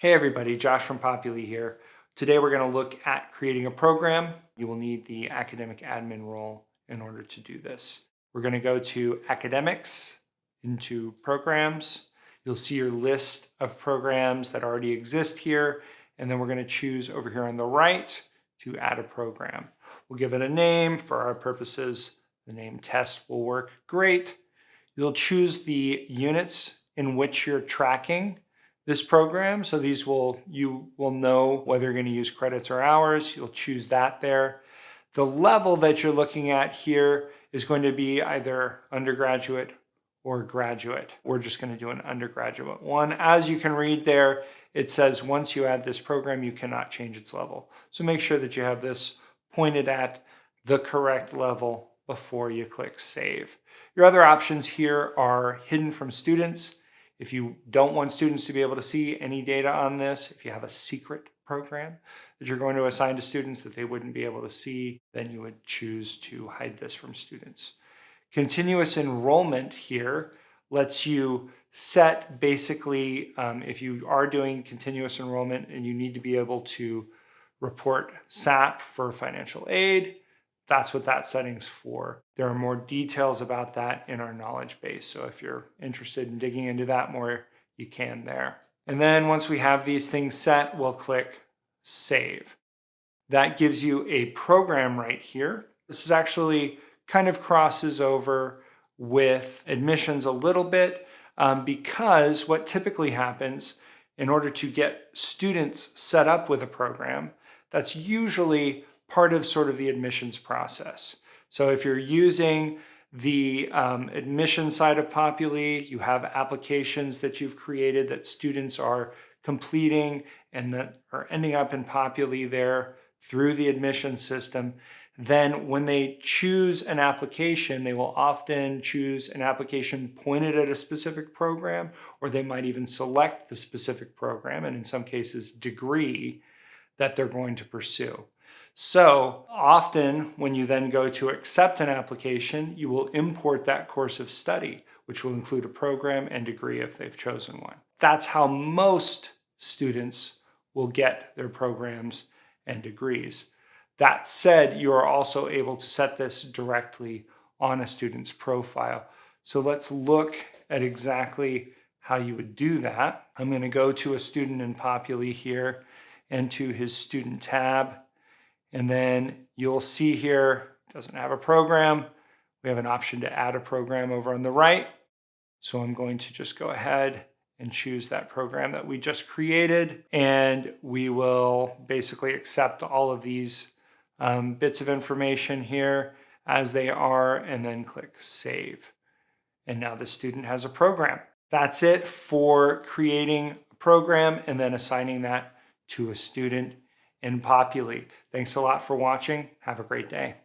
Hey everybody, Josh from Populi here. Today we're going to look at creating a program. You will need the academic admin role in order to do this. We're going to go to Academics, into Programs. You'll see your list of programs that already exist here, and then we're going to choose over here on the right to add a program. We'll give it a name. For our purposes, the name test will work great. You'll choose the units in which you're tracking this program. So you will know whether you're going to use credits or hours. You'll choose that there. The level that you're looking at here is going to be either undergraduate or graduate. We're just going to do an undergraduate one. As you can read there, it says once you add this program, you cannot change its level. So make sure that you have this pointed at the correct level before you click Save. Your other options here are hidden from students. If you don't want students to be able to see any data on this, if you have a secret program that you're going to assign to students that they wouldn't be able to see, then you would choose to hide this from students. Continuous enrollment here lets you set basically, if you are doing continuous enrollment and you need to be able to report SAP for financial aid, that's what that setting's for. There are more details about that in our knowledge base. So if you're interested in digging into that more, you can there. And then once we have these things set, we'll click Save. That gives you a program right here. This is actually kind of crosses over with admissions a little bit because what typically happens in order to get students set up with a program, that's usually part of sort of the admissions process. So if you're using the admission side of Populi, you have applications that you've created that students are completing and that are ending up in Populi there through the admission system. Then when they choose an application, they will often choose an application pointed at a specific program, or they might even select the specific program, and in some cases degree that they're going to pursue. So often when you then go to accept an application, you will import that course of study, which will include a program and degree if they've chosen one. That's how most students will get their programs and degrees. That said, you are also able to set this directly on a student's profile. So let's look at exactly how you would do that. I'm going to go to a student in Populi here and to his student tab. And then you'll see here, it doesn't have a program. We have an option to add a program over on the right. So I'm going to just go ahead and choose that program that we just created. And we will basically accept all of these bits of information here as they are, and then click Save. And now the student has a program. That's it for creating a program and then assigning that to a student in Populi. Thanks a lot for watching. Have a great day.